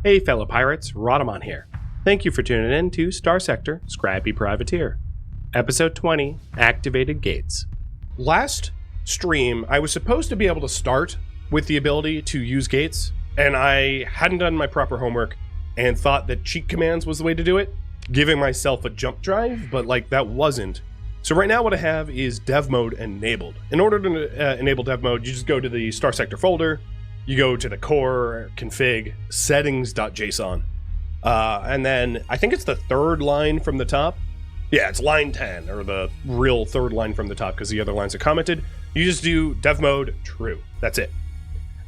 Hey fellow pirates, Rhadamant here. Thank you for tuning in to Starsector, Scrappy Privateer. Episode 20, Activated Gates. Last stream, I was supposed to be able to start with the ability to use gates, and I hadn't done my proper homework and thought that cheat commands was the way to do it, giving myself a jump drive, but that wasn't. So right now what I have is dev mode enabled. In order to enable dev mode, you just go to the Starsector folder, you go to the core config settings.json, and then I think it's the third line from the top. Yeah, it's line 10, or the real third line from the top, because the other lines are commented. You just do dev mode true. That's it.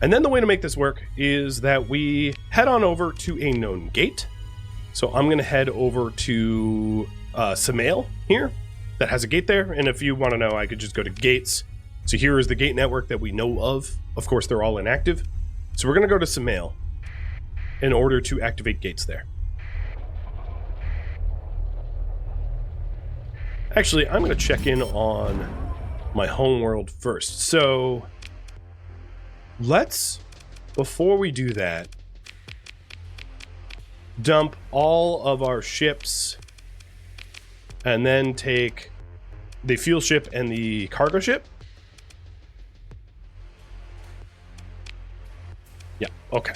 And then the way to make this work is that we head on over to a known gate. So I'm going to head over to Samael here, that has a gate there. And if you want to know, I could just go to gates. So here is the gate network that we know of. Of course, they're all inactive. So we're going to go to Samael in order to activate gates there. Actually, I'm going to check in on my homeworld first. So let's, before we do that, dump all of our ships and then take the fuel ship and the cargo ship. Yeah, okay.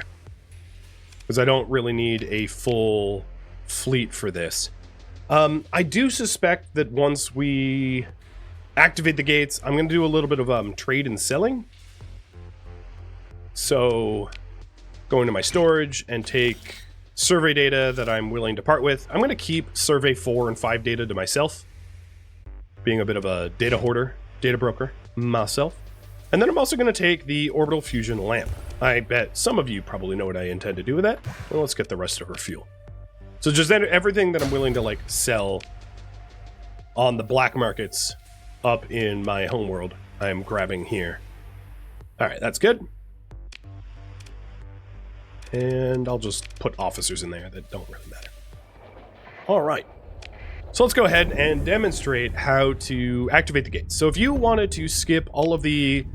Because I don't really need a full fleet for this. I do suspect that once we activate the gates, I'm going to do a little bit of trade and selling. So go into my storage and take survey data that I'm willing to part with. I'm going to keep survey 4 and 5 data to myself, being a bit of a data hoarder, data broker myself. And then I'm also going to take the orbital fusion lamp. I bet some of you probably know what I intend to do with that. Well, let's get the rest of our fuel. So just everything that I'm willing to sell on the black markets up in my homeworld, I'm grabbing here. All right, that's good. And I'll just put officers in there that don't really matter. All right. So let's go ahead and demonstrate how to activate the gates. So if you wanted to skip all of the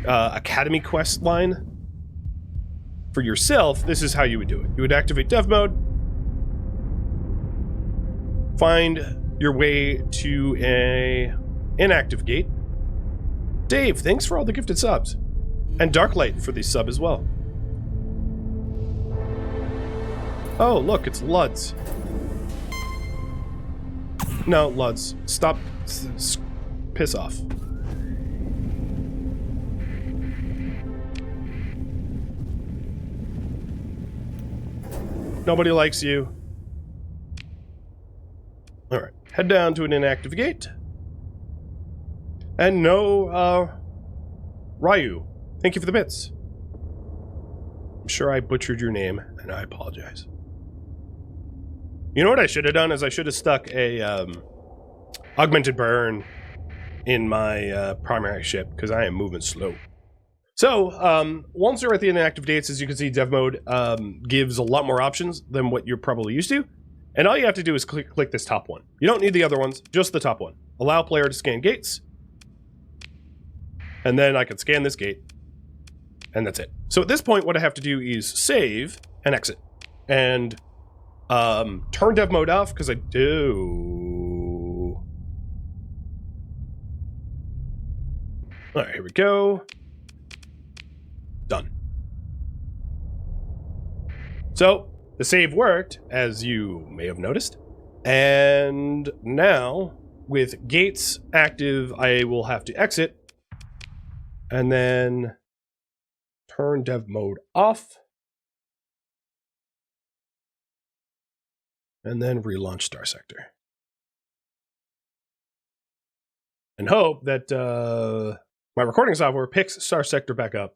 Academy quest line for yourself, this is how you would do it. You would activate dev mode, find your way to a inactive gate. Dave, thanks for all the gifted subs. And Darklight for the sub as well. Oh, look, it's Luds. No, Luds. Stop. Piss off. Nobody likes you. Alright, head down to an inactive gate. And no, Ryu, thank you for the bits. I'm sure I butchered your name, and I apologize. You know what I should have done is I should have stuck a augmented burn in my primary ship, because I am moving slow. So, once you're at the inactive dates, as you can see, dev mode gives a lot more options than what you're probably used to. And all you have to do is click this top one. You don't need the other ones, just the top one. Allow player to scan gates. And then I can scan this gate. And that's it. So at this point, what I have to do is save and exit. And turn dev mode off, because I do. Alright, here we go. Done. So, the save worked, as you may have noticed. And now, with gates active, I will have to exit. And then turn dev mode off. And then relaunch Starsector. And hope that my recording software picks Starsector back up.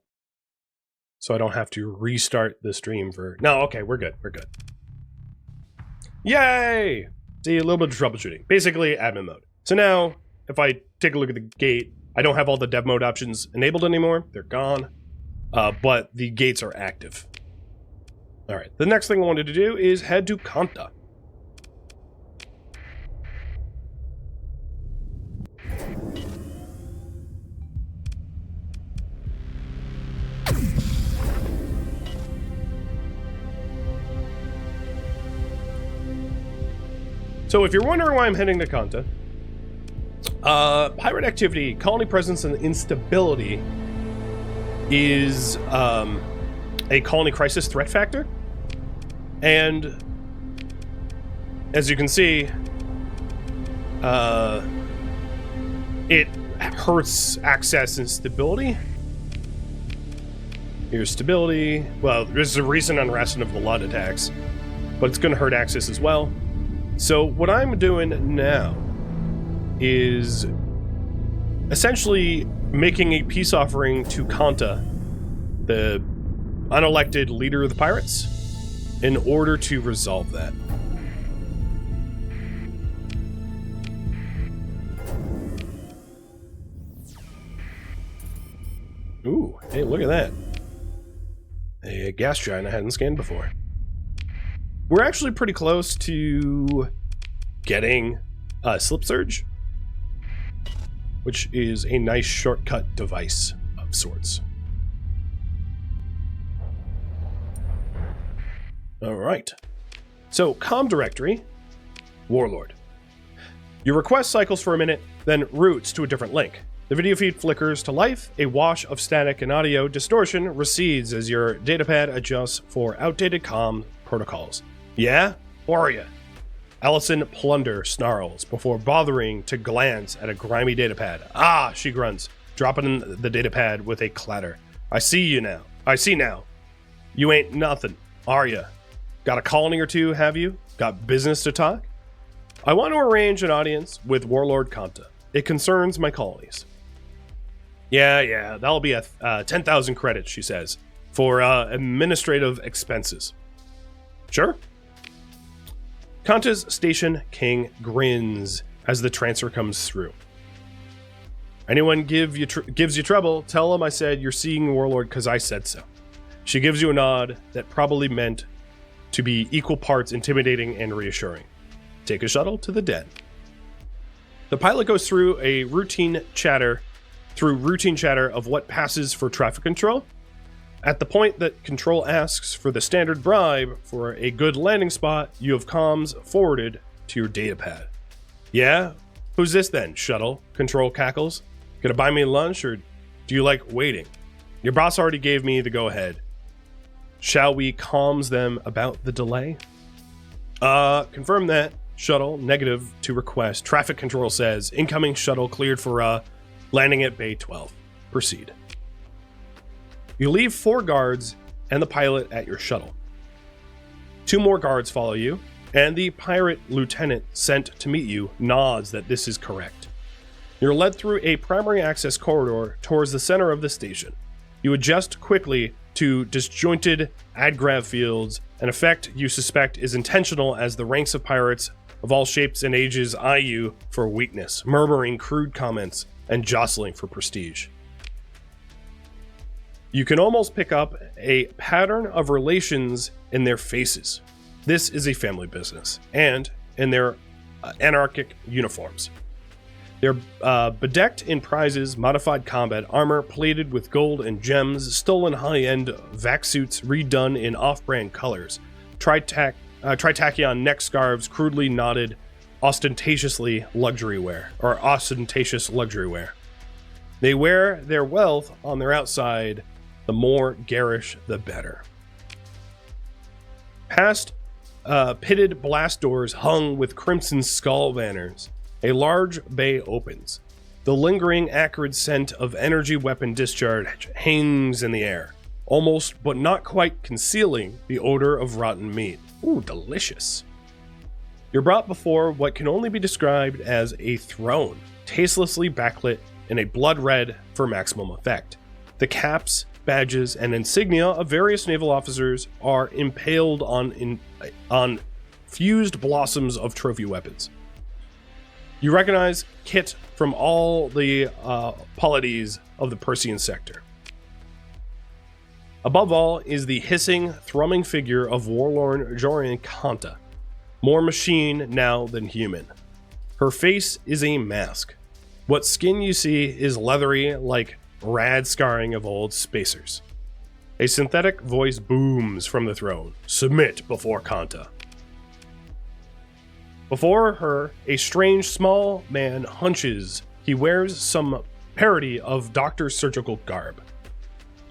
So I don't have to restart the stream for... No, okay, we're good. We're good. Yay! See, a little bit of troubleshooting. Basically, admin mode. So now, if I take a look at the gate, I don't have all the dev mode options enabled anymore. They're gone. But the gates are active. Alright, the next thing I wanted to do is head to Kanta. So if you're wondering why I'm heading to Kanta, pirate activity, colony presence, and instability is a colony crisis threat factor. And as you can see, it hurts access and stability. Here's stability. Well, there's a recent unrest of the Lud attacks, but it's going to hurt access as well. So what I'm doing now is essentially making a peace offering to Kanta, the unelected leader of the pirates, in order to resolve that. Ooh, hey, look at that. A gas giant I hadn't scanned before. We're actually pretty close to getting a slip surge, which is a nice shortcut device of sorts. Alright. So, comm directory, Warlord. Your request cycles for a minute, then routes to a different link. The video feed flickers to life, a wash of static and audio distortion recedes as your datapad adjusts for outdated comm protocols. Yeah? Who are ya? Allison Plunder snarls before bothering to glance at a grimy datapad. Ah, she grunts, dropping the datapad with a clatter. I see you now. I see now. You ain't nothing, are ya? Got a colony or two, have you? Got business to talk? I want to arrange an audience with Warlord Kanta. It concerns my colonies. Yeah, that'll be a 10,000 credits, she says, for administrative expenses. Sure. Kanta's station king grins as the transfer comes through. Anyone gives you trouble, tell them I said you're seeing Warlord because I said so. She gives you a nod that probably meant to be equal parts intimidating and reassuring. Take a shuttle to the den. The pilot goes through routine chatter of what passes for traffic control. At the point that control asks for the standard bribe for a good landing spot, you have comms forwarded to your datapad. Yeah? Who's this then, shuttle? Control cackles. Gonna buy me lunch, or do you like waiting? Your boss already gave me the go-ahead. Shall we comms them about the delay? Confirm that. Shuttle, negative to request. Traffic control says, incoming shuttle cleared for, landing at Bay 12. Proceed. You leave 4 guards and the pilot at your shuttle. 2 more guards follow you, and the pirate lieutenant sent to meet you nods that this is correct. You're led through a primary access corridor towards the center of the station. You adjust quickly to disjointed adgrav fields, an effect you suspect is intentional as the ranks of pirates of all shapes and ages eye you for weakness, murmuring crude comments and jostling for prestige. You can almost pick up a pattern of relations in their faces. This is a family business, and in their anarchic uniforms. They're bedecked in prizes, modified combat armor, plated with gold and gems, stolen high-end vac suits redone in off-brand colors, tritachyon neck scarves, crudely knotted, ostentatious luxury wear. They wear their wealth on their outside. The more garish, the better. Past pitted blast doors hung with crimson skull banners, a large bay opens. The lingering acrid scent of energy weapon discharge hangs in the air, almost but not quite concealing the odor of rotten meat. Ooh, delicious. You're brought before what can only be described as a throne, tastelessly backlit in a blood red for maximum effect. The caps, badges, and insignia of various naval officers are impaled on fused blossoms of trophy weapons. You recognize kit from all the polities of the Persian sector. Above all is the hissing, thrumming figure of Warlord Jorian Kanta, more machine now than human. Her face is a mask. What skin you see is leathery like rad scarring of old spacers. A synthetic voice booms from the throne. Submit before Kanta. Before her, a strange small man hunches. He wears some parody of doctor's surgical garb.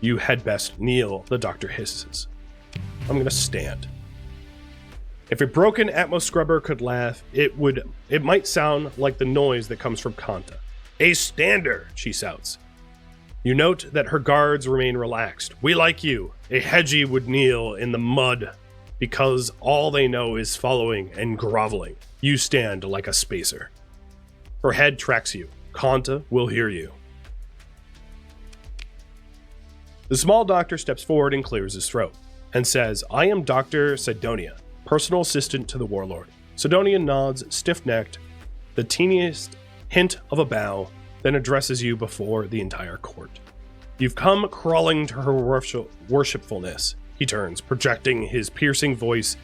You had best kneel, the doctor hisses. I'm gonna stand. If a broken Atmos scrubber could laugh, it might sound like the noise that comes from Kanta. A stander, she shouts. You note that her guards remain relaxed. We like you. A Hedgie would kneel in the mud because all they know is following and groveling. You stand like a spacer. Her head tracks you. Kanta will hear you. The small doctor steps forward and clears his throat and says, I am Dr. Sidonia, personal assistant to the warlord. Sidonia nods, stiff-necked, the teeniest hint of a bow, then addresses you before the entire court. You've come crawling to her worshipfulness. He turns, projecting his piercing voice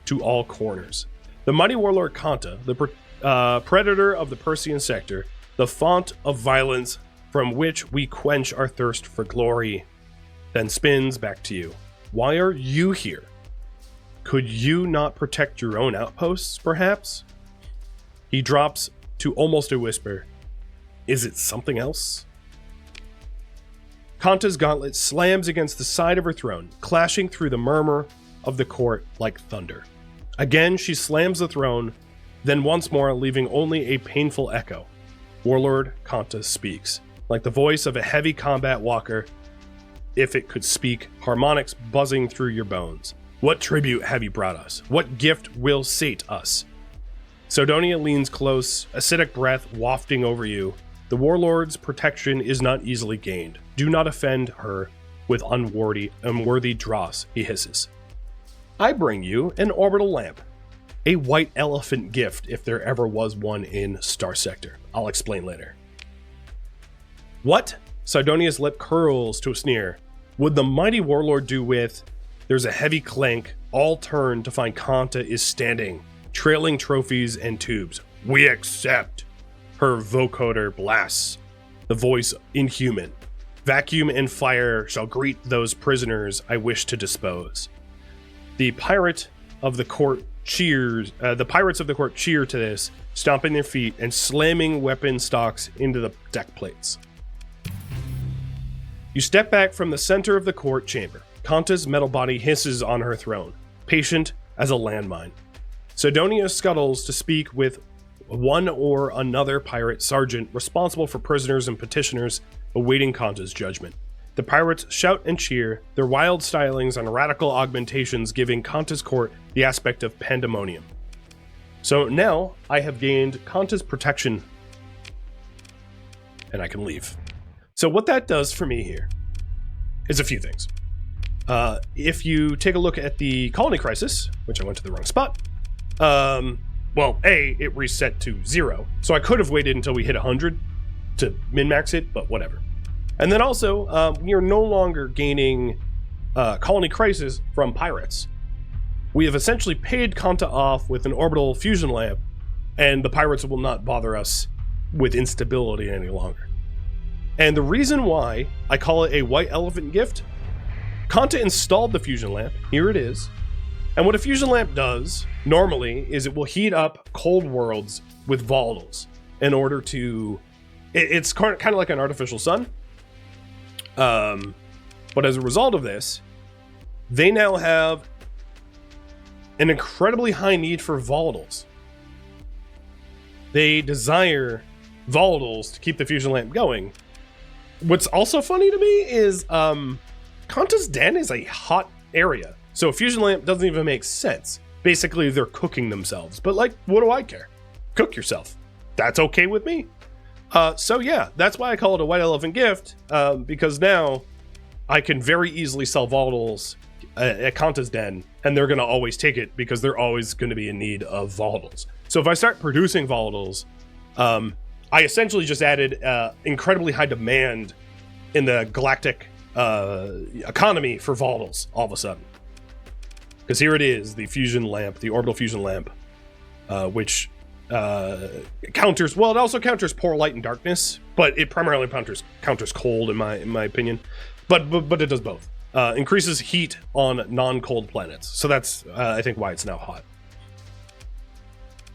to all corners. The mighty warlord Kanta, the predator of the Persian sector, the font of violence from which we quench our thirst for glory, then spins back to you. Why are you here? Could you not protect your own outposts, perhaps? He drops to almost a whisper. Is it something else? Kanta's gauntlet slams against the side of her throne, clashing through the murmur of the court like thunder. Again, she slams the throne, then once more, leaving only a painful echo. Warlord Kanta speaks, like the voice of a heavy combat walker, if it could speak, harmonics buzzing through your bones. What tribute have you brought us? What gift will sate us? Sidonia leans close, acidic breath wafting over you. The warlord's protection is not easily gained. Do not offend her with unworthy dross, he hisses. I bring you an orbital lamp. A white elephant gift, if there ever was one in Starsector. I'll explain later. What? Sidonia's lip curls to a sneer. Would the mighty warlord do with... There's a heavy clank. All turn to find Kanta is standing, trailing trophies and tubes. We accept. Her vocoder blasts, the voice inhuman. Vacuum and fire shall greet those prisoners I wish to dispose. The pirates of the court cheer to this, stomping their feet and slamming weapon stocks into the deck plates. You step back from the center of the court chamber. Kanta's metal body hisses on her throne, patient as a landmine. Sidonia scuttles to speak with one or another pirate sergeant responsible for prisoners and petitioners awaiting Kanta's judgment. The pirates shout and cheer, their wild stylings and radical augmentations giving Kanta's court the aspect of pandemonium. So now I have gained Kanta's protection and I can leave. So what that does for me here is a few things. If you take a look at the colony crisis, which I went to the wrong spot, well, it reset to 0, so I could have waited until we hit 100 to min-max it, but whatever. And then also, we are no longer gaining colony crisis from pirates. We have essentially paid Kanta off with an orbital fusion lamp, and the pirates will not bother us with instability any longer. And the reason why I call it a white elephant gift, Kanta installed the fusion lamp, here it is, and what a fusion lamp does, normally, is it will heat up cold worlds with volatiles in order to... It's kind of like an artificial sun. But as a result of this, they now have an incredibly high need for volatiles. They desire volatiles to keep the fusion lamp going. What's also funny to me is Kanta's Den is a hot area. So a fusion lamp doesn't even make sense. Basically, they're cooking themselves. But like, what do I care? Cook yourself. That's okay with me. So yeah, that's why I call it a white elephant gift, because now I can very easily sell volatiles at Kanta's Den, and they're going to always take it because they're always going to be in need of volatiles. So if I start producing volatiles, I essentially just added incredibly high demand in the galactic economy for volatiles all of a sudden. Because here it is, the fusion lamp, the orbital fusion lamp, which counters, well, it also counters poor light and darkness, but it primarily counters cold in my opinion. But it does both. Increases heat on non-cold planets. So that's, I think, why it's now hot.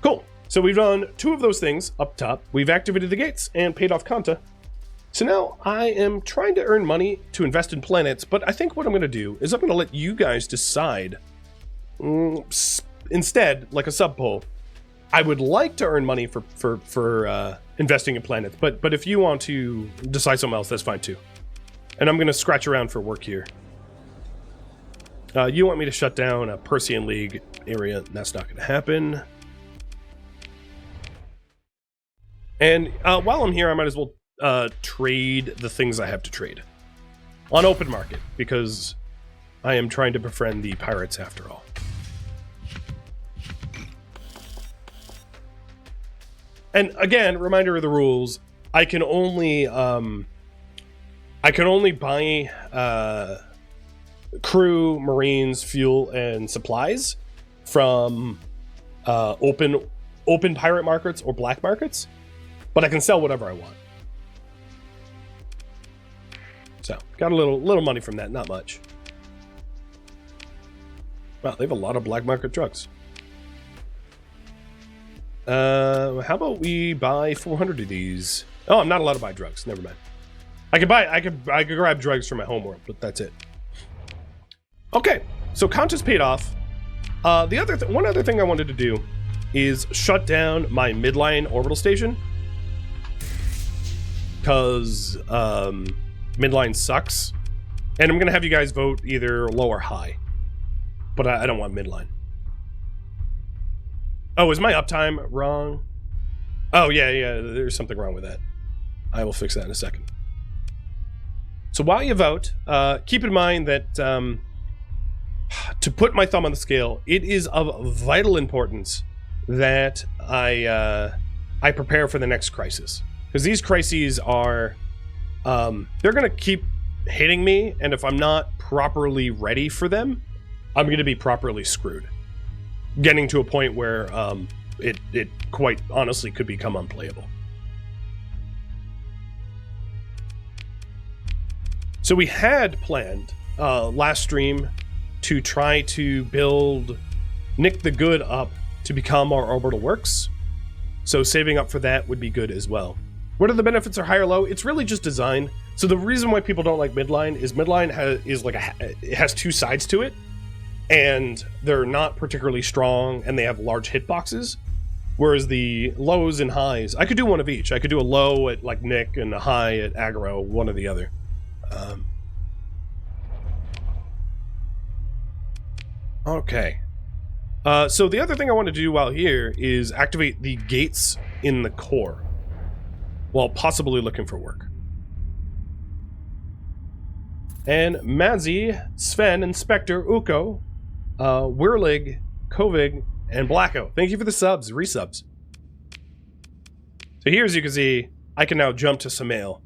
Cool. So we've done 2 of those things up top. We've activated the gates and paid off Kanta. So now I am trying to earn money to invest in planets, but I think what I'm going to do is I'm going to let you guys decide. Instead, like a sub poll, I would like to earn money for investing in planets, but if you want to decide something else, that's fine too. And I'm going to scratch around for work here. You want me to shut down a Persean League area? That's not going to happen. And while I'm here, I might as well trade the things I have to trade on open market, because I am trying to befriend the pirates after all. And again, reminder of the rules: I can only buy crew, marines, fuel, and supplies from open pirate markets or black markets. But I can sell whatever I want. So, got a little money from that, not much. Wow, they have a lot of black market drugs. How about we buy 400 of these? Oh, I'm not allowed to buy drugs. Never mind. I could grab drugs from my homeworld, but that's it. Okay, so Kanta's paid off. One other thing I wanted to do is shut down my midline orbital station. Because midline sucks. And I'm going to have you guys vote either low or high. But I don't want midline. Oh, is my uptime wrong? Oh, yeah, there's something wrong with that. I will fix that in a second. So while you vote, keep in mind that to put my thumb on the scale, it is of vital importance that I prepare for the next crisis. Because these crises are, they're going to keep hitting me, and if I'm not properly ready for them, I'm going to be properly screwed. Getting to a point where it quite honestly could become unplayable. So we had planned last stream to try to build Nick the Good up to become our orbital works. So saving up for that would be good as well. What are the benefits, are high or low? It's really just design. So the reason why people don't like midline is midline it has 2 sides to it, and they're not particularly strong, and they have large hitboxes. Whereas the lows and highs, I could do one of each. I could do a low at like Nick and a high at aggro, one or the other. Okay. So the other thing I want to do while here is activate the gates in the core, while possibly looking for work. And Madzi, Sven, Inspector, Uko, Wirlig, Kovig, and Blacko, thank you for the subs, resubs. So here, as you can see, I can now jump to Samael.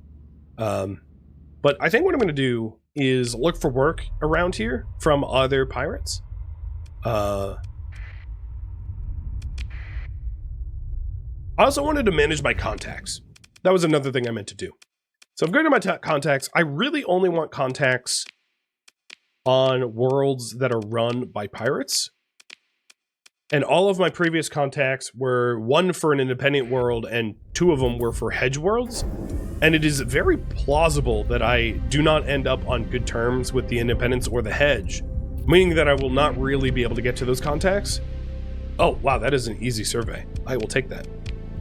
But I think what I'm going to do is look for work around here from other pirates. I also wanted to manage my contacts. That was another thing I meant to do. So I'm going to my contacts. I really only want contacts on worlds that are run by pirates. And all of my previous contacts were 1 for an independent world and 2 of them were for hedge worlds. And it is very plausible that I do not end up on good terms with the independents or the hedge, meaning that I will not really be able to get to those contacts. Oh, wow, that is an easy survey. I will take that.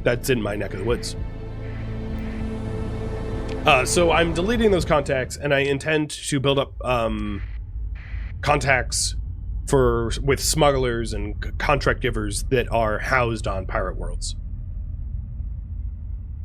That's in my neck of the woods. So I'm deleting those contacts, and I intend to build up contacts with smugglers and contract givers that are housed on pirate worlds.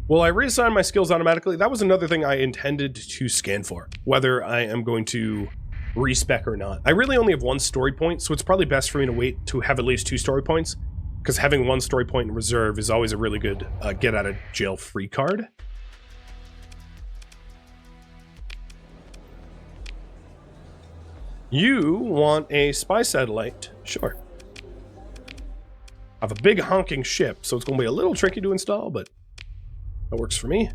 Will I reassign my skills automatically? That was another thing I intended to scan for, whether I am going to respec or not. I really only have 1 story point, so it's probably best for me to wait to have at least 2 story points, because having 1 story point in reserve is always a really good get out of jail free card. You want a spy satellite? Sure. I have a big honking ship, so it's going to be a little tricky to install, but that works for me.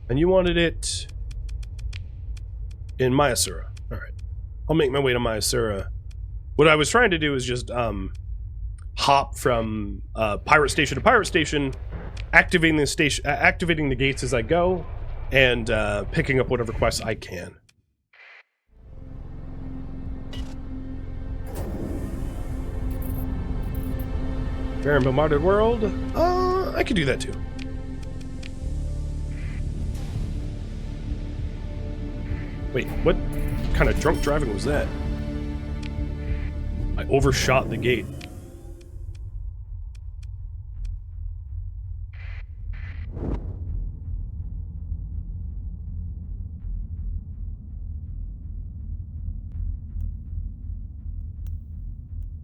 And you wanted it in Miniseries. All right. I'll make my way to Miniseries. What I was trying to do is just hop from pirate station to pirate station, activating the gates as I go, and picking up whatever quests I can. Fair and bombarded world. I could do that too. Wait, what kind of drunk driving was that? I overshot the gate.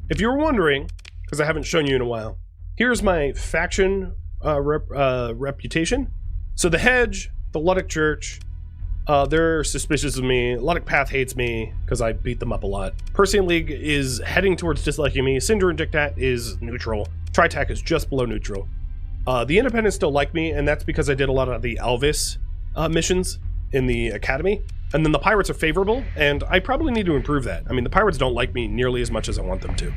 If you were wondering, because I haven't shown you in a while, here's my faction reputation. So the Hedge, the Luddic Church, they're suspicious of me. Luddic Path hates me because I beat them up a lot. Persean League is heading towards disliking me. Cinder and Dictat is neutral. Tritac is just below neutral. The Independents still like me, and that's because I did a lot of the Alvis missions in the Academy. And then the Pirates are favorable, and I probably need to improve that. I mean, the Pirates don't like me nearly as much as I want them to.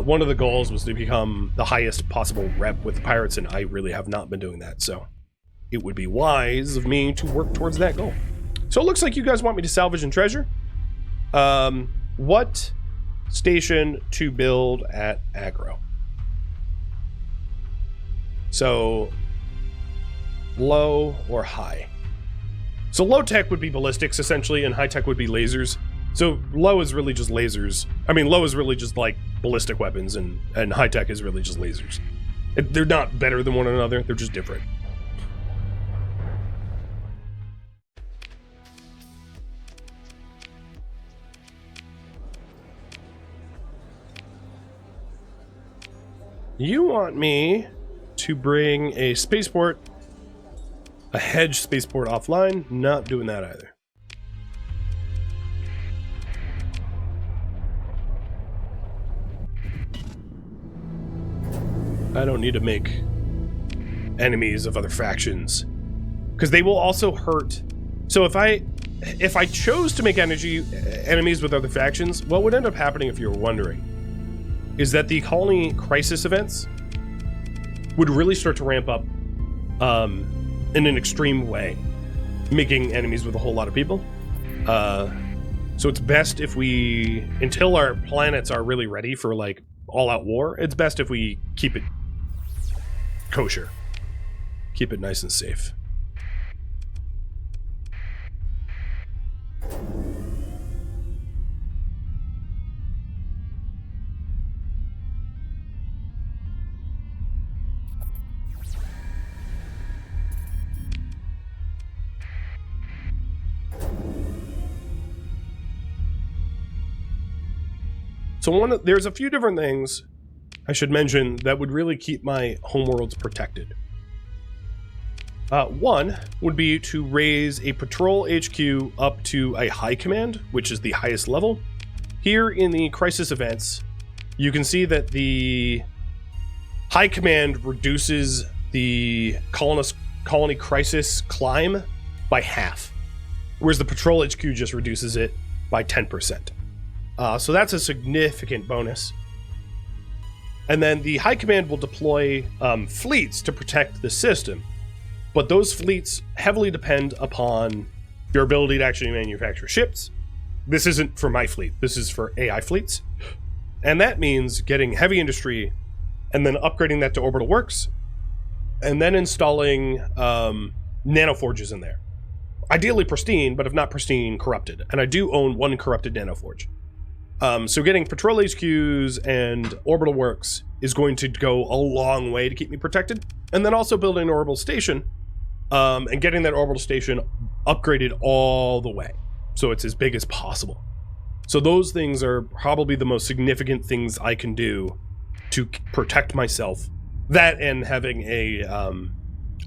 One of the goals was to become the highest possible rep with the Pirates, and I really have not been doing that, so it would be wise of me to work towards that goal. So it looks like you guys want me to salvage and treasure. What station to build at aggro? So, low or high? So low tech would be ballistics, essentially, and high tech would be lasers. So low is really just lasers. I mean, low is really just like ballistic weapons, and high tech is really just lasers. They're not better than one another, they're just different. You want me to bring a spaceport, a Hedge spaceport offline? Not doing that either. I don't need to make enemies of other factions, because they will also hurt. So if I chose to make enemies with other factions, what would end up happening, if you were wondering, is that the colony crisis events would really start to ramp up in an extreme way, making enemies with a whole lot of people. So it's best if we, until our planets are really ready for like all-out war, it's best if we keep it kosher. Keep it nice and safe. So there's a few different things I should mention that would really keep my homeworlds protected. One would be to raise a patrol HQ up to a high command, which is the highest level. Here in the crisis events, you can see that the high command reduces the colony crisis climb by half, whereas the patrol HQ just reduces it by 10%. So that's a significant bonus. And then the high command will deploy fleets to protect the system, but those fleets heavily depend upon your ability to actually manufacture ships. This isn't for my fleet, this is for AI fleets. And that means getting heavy industry and then upgrading that to orbital works, and then installing nanoforges in there. Ideally pristine, but if not pristine, corrupted. And I do own one corrupted nanoforge. So getting patrol HQs and orbital works is going to go a long way to keep me protected. And then also building an orbital station, and getting that orbital station upgraded all the way, so it's as big as possible. So those things are probably the most significant things I can do to protect myself. That and having a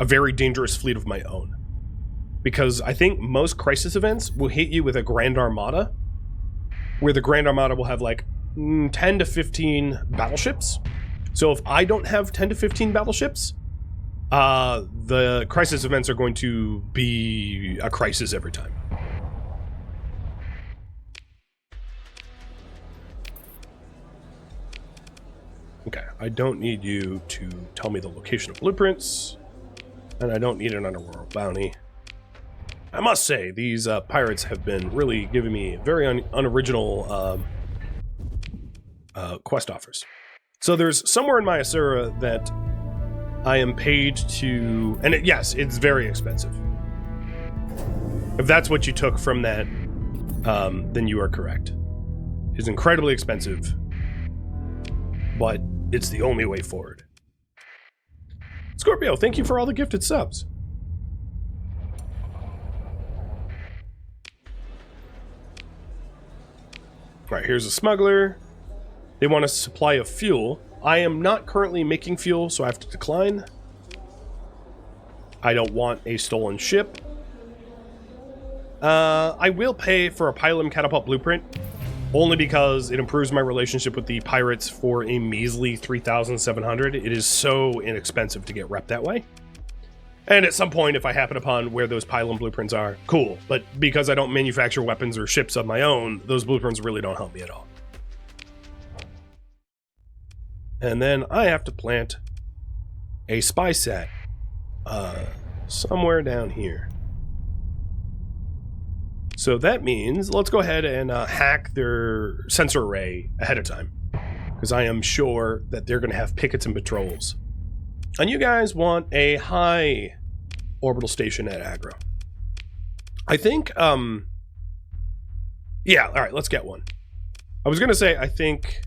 very dangerous fleet of my own. Because I think most crisis events will hit you with a Grand Armada, where the Grand Armada will have like 10 to 15 battleships. So if I don't have 10 to 15 battleships, the crisis events are going to be a crisis every time. Okay, I don't need you to tell me the location of blueprints, and I don't need an underworld bounty. I must say, these pirates have been really giving me very unoriginal quest offers. So there's somewhere in my Asura that I am paid to, and yes, it's very expensive. If that's what you took from that, then you are correct. It's incredibly expensive, but it's the only way forward. Scorpio, thank you for all the gifted subs. All right, here's a smuggler. They want a supply of fuel. I am not currently making fuel, so I have to decline. I don't want a stolen ship. I will pay for a pylon catapult blueprint, only because it improves my relationship with the pirates for a measly 3,700. It is so inexpensive to get rep that way. And at some point, if I happen upon where those pylon blueprints are, cool. But because I don't manufacture weapons or ships of my own, those blueprints really don't help me at all. And then I have to plant a spy sat somewhere down here. So that means let's go ahead and hack their sensor array ahead of time, because I am sure that they're going to have pickets and patrols. And you guys want a high orbital station at aggro. I think, yeah, all right, let's get one. I was going to say, I think,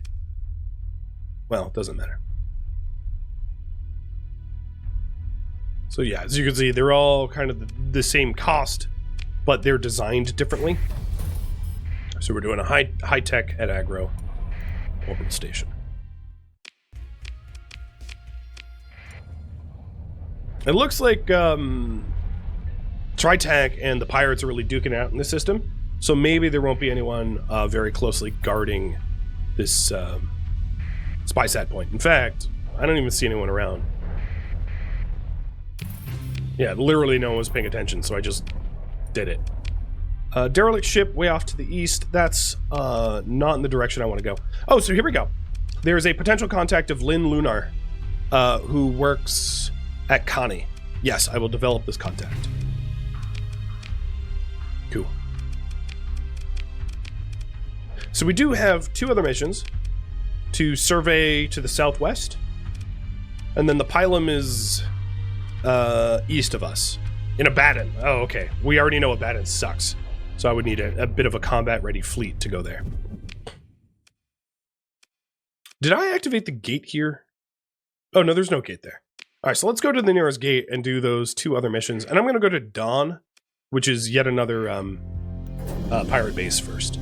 well, it doesn't matter. So yeah, as you can see, they're all kind of the same cost, but they're designed differently. So we're doing a high tech at aggro orbital station. It looks like Tritag and the pirates are really duking out in the system, so maybe there won't be anyone very closely guarding this spy sat point. In fact, I don't even see anyone around. Yeah, literally no one was paying attention, so I just did it. Derelict ship way off to the east. That's not in the direction I want to go. Oh, so here we go. There's a potential contact of Lynn Lunar, who works at Connie. Yes, I will develop this contact. Cool. So we do have two other missions to survey to the southwest, and then the pylon is east of us in Abaddon. Oh, okay. We already know Abaddon sucks, so I would need a bit of a combat-ready fleet to go there. Did I activate the gate here? Oh, no, there's no gate there. All right, so let's go to the nearest gate and do those two other missions. And I'm going to go to Dawn, which is yet another pirate base first.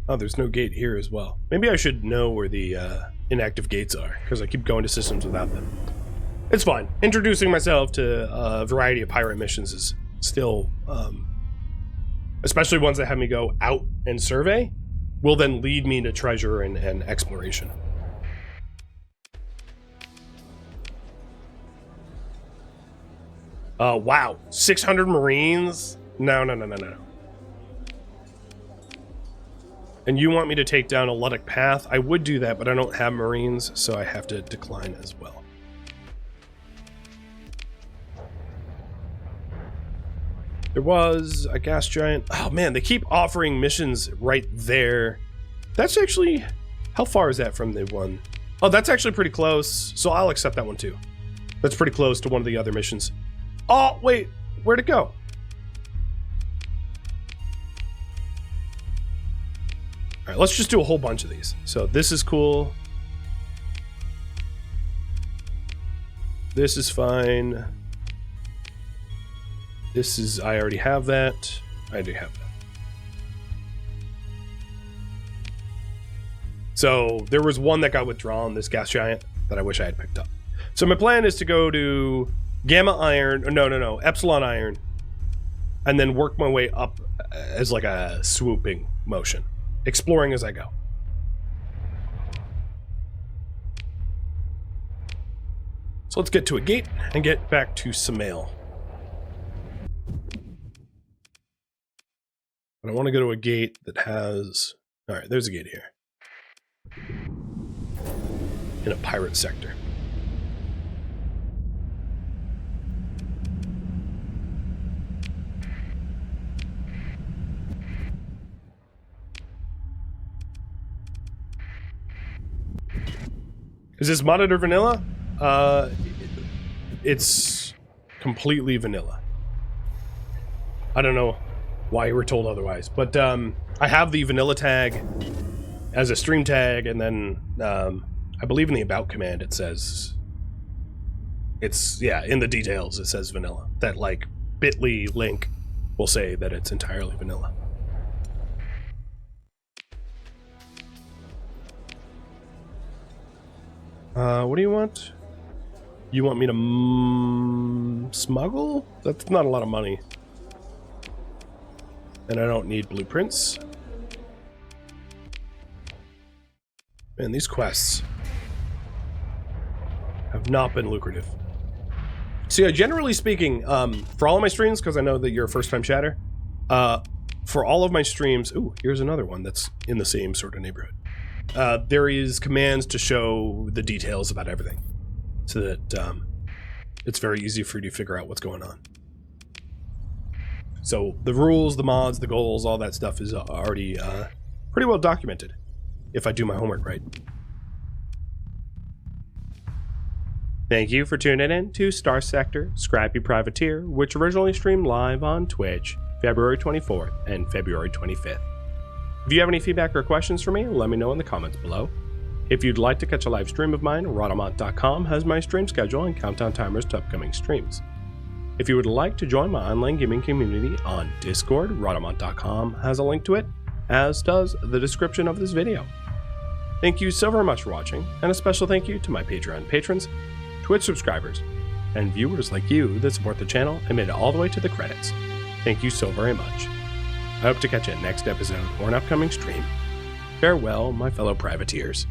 Oh, there's no gate here as well. Maybe I should know where the inactive gates are, because I keep going to systems without them. It's fine. Introducing myself to a variety of pirate missions is still, especially ones that have me go out and survey, will then lead me to treasure and exploration. Wow. 600 Marines? No. And you want me to take down a Luddic Path? I would do that, but I don't have Marines, so I have to decline as well. There was a gas giant. Oh man, they keep offering missions right there. That's actually... How far is that from the one? Oh, that's actually pretty close, so I'll accept that one too. That's pretty close to one of the other missions. Oh, wait, where'd it go? All right, let's just do a whole bunch of these. So this is cool. This is fine. This is, I already have that. I do have that. So there was one that got withdrawn, this gas giant, that I wish I had picked up. So my plan is to go to Gamma Iron, or no, Epsilon Iron, and then work my way up as like a swooping motion, exploring as I go. So let's get to a gate and get back to Samael. But I want to go to a gate that has... Alright, there's a gate here. In a pirate sector. Is this modded or vanilla? It's completely vanilla. I don't know why you were told otherwise, but I have the vanilla tag as a stream tag, and then I believe in the about command it says it's, yeah, in the details it says vanilla. That like bit.ly link will say that it's entirely vanilla. What do you want? You want me to smuggle? That's not a lot of money. And I don't need blueprints. Man, these quests have not been lucrative. So yeah, generally speaking, for all of my streams, because I know that you're a first-time chatter, for all of my streams... Ooh, here's another one that's in the same sort of neighborhood. There is commands to show the details about everything, so that it's very easy for you to figure out what's going on. So the rules, the mods, the goals, all that stuff is already pretty well documented, if I do my homework right. Thank you for tuning in to Starsector, Scrappy Privateer, which originally streamed live on Twitch, February 24th and February 25th. If you have any feedback or questions for me, let me know in the comments below. If you'd like to catch a live stream of mine, Rhadamant.com has my stream schedule and countdown timers to upcoming streams. If you would like to join my online gaming community on Discord, Rhadamant.com has a link to it, as does the description of this video. Thank you so very much for watching, and a special thank you to my Patreon patrons, Twitch subscribers, and viewers like you that support the channel and made it all the way to the credits. Thank you so very much. I hope to catch you next episode or an upcoming stream. Farewell, my fellow privateers.